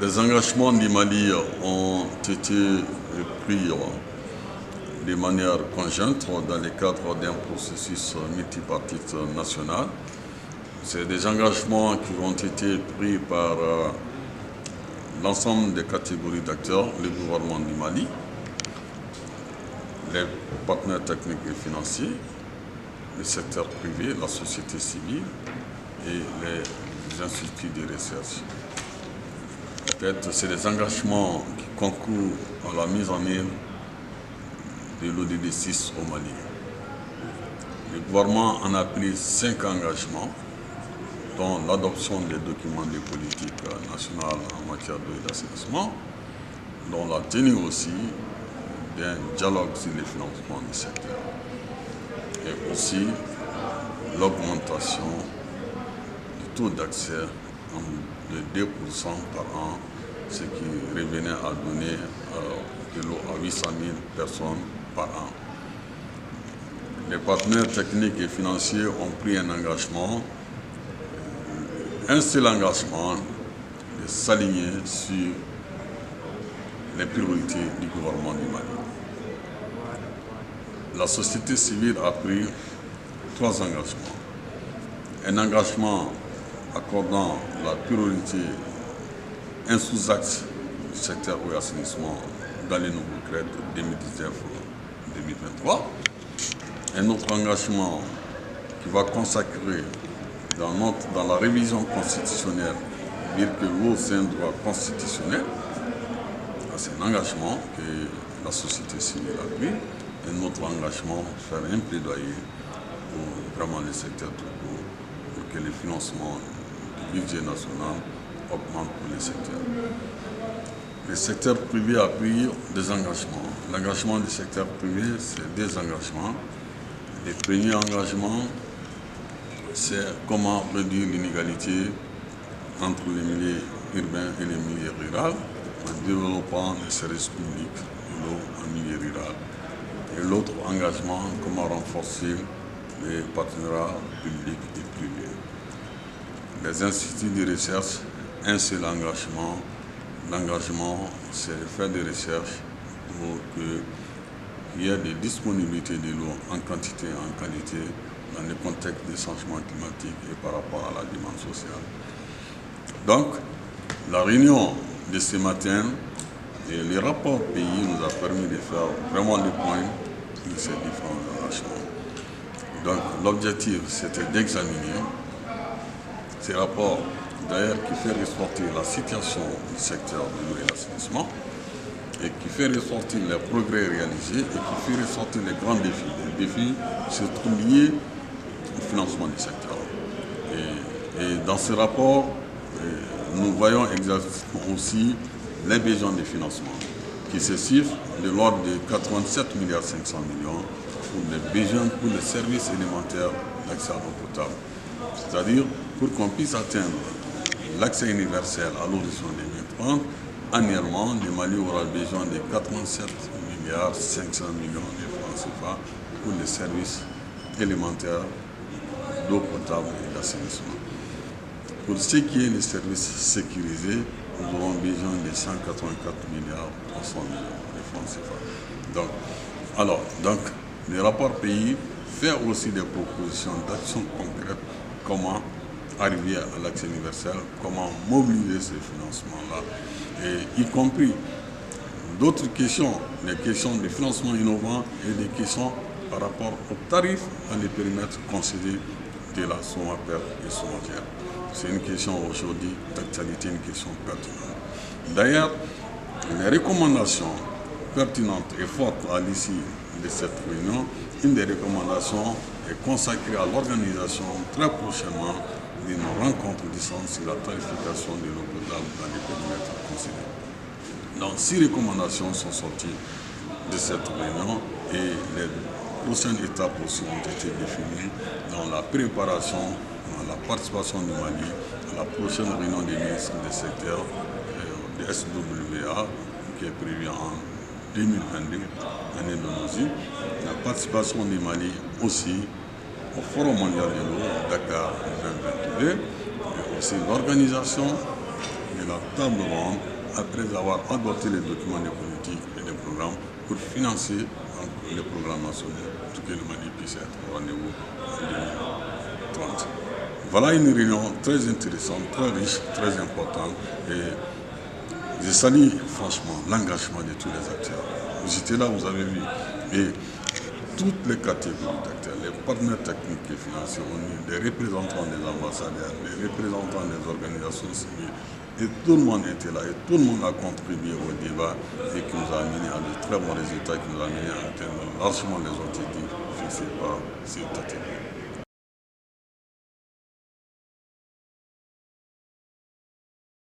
Les engagements du Mali ont été pris de manière conjointe dans le cadre d'un processus multipartite national. C'est des engagements qui ont été pris par l'ensemble des catégories d'acteurs, le gouvernement du Mali, les partenaires techniques et financiers, le secteur privé, la société civile et les instituts de recherche. En fait, c'est des engagements qui concourent à la mise en œuvre de l'ODD 6 au Mali. Le gouvernement en a pris 5 engagements, dont l'adoption des documents de politique nationale en matière d'eau et d'assainissement, dont la tenue aussi d'un dialogue sur le financement du secteur, et aussi l'augmentation du taux d'accès de 2% par an, ce qui revenait à donner de l'eau à 800 000 personnes par an. Les partenaires techniques et financiers ont pris un engagement, un seul engagement, de s'aligner sur les priorités du gouvernement du Mali. La société civile a pris 3 engagements. Un engagement accordant la priorité, un sous-axe du secteur eau et assainissement dans les nouveaux crédits 2019-2023. Un autre engagement qui va consacrer dans la révision constitutionnelle, dire que l'eau c'est un droit constitutionnel. C'est un engagement que la société civile a pris. Un autre engagement, faire un plaidoyer pour vraiment le secteur tout court, pour que le financement du budget national augmente pour les secteurs. Le secteur privé a pris des engagements. L'engagement du secteur privé, c'est 2 engagements. Le premier engagement, c'est comment réduire l'inégalité entre les milieux urbains et les milieux ruraux en développant les services publics de l'eau en milieu rural. Et l'autre engagement, comment renforcer les partenariats publics et privés. Les instituts de recherche, un seul engagement. L'engagement, c'est de faire des recherches pour qu'il y ait des disponibilités de l'eau en quantité et en qualité dans le contexte des changements climatiques et par rapport à la demande sociale. Donc, la réunion de ce matin et le rapport pays nous a permis de faire vraiment le point sur ces différents engagements. Donc, l'objectif, c'était d'examiner ces rapports, d'ailleurs, qui fait ressortir la situation du secteur de l'eau et l'assainissement et qui fait ressortir les progrès réalisés et qui fait ressortir les grands défis. Les défis surtout liés au financement du secteur. Et dans ce rapport, nous voyons exactement aussi les besoins de financement qui se chiffrent de l'ordre de 87,5 milliards pour les besoins pour les services élémentaires d'accès à l'eau potable. C'est-à-dire pour qu'on puisse atteindre l'accès universel à l'horizon 2030, annuellement, le Mali aura besoin de 87,5 milliards de francs CFA pour les services élémentaires d'eau potable et d'assainissement. Pour ce qui est des services sécurisés, nous aurons besoin de 184 milliards 300 millions de francs CFA. Donc, le rapport pays fait aussi des propositions d'actions concrètes, comment arriver à l'accès universel, comment mobiliser ces financements-là, et y compris d'autres questions, les questions de financement innovant et des questions par rapport aux tarifs dans les périmètres concédés de la SOMAPER et SOMAGER. C'est une question aujourd'hui d'actualité, une question pertinente. D'ailleurs, les recommandations pertinentes et fortes à l'issue de cette réunion, une des recommandations est consacrée à l'organisation très prochainement d'une rencontre d'essence sur la tarification de l'eau potable dans les périmètres concédés. Donc, 6 recommandations sont sorties de cette réunion et les prochaines étapes aussi ont été définies dans la préparation, dans la participation du Mali à la prochaine réunion des ministres des secteurs de SWA qui est prévue en 2022 en Indonésie, la participation du Mali aussi au Forum mondial de l'eau Dakar 2022 et aussi l'organisation de la table ronde après avoir adopté les documents des politiques et des programmes pour financer les programmes nationaux, pour que le Mali puisse être au rendez-vous en 2030. Voilà une réunion très intéressante, très riche, très importante. Et je salue franchement l'engagement de tous les acteurs. Vous étiez là, vous avez vu. Et toutes les catégories d'acteurs, les partenaires techniques et financiers, les représentants des ambassadeurs, les représentants des organisations civiles, et tout le monde était là et tout le monde a contribué au débat et qui nous a amené à de très bons résultats, qui nous a amené à atteindre largement les objectifs fixés par cette catégorie.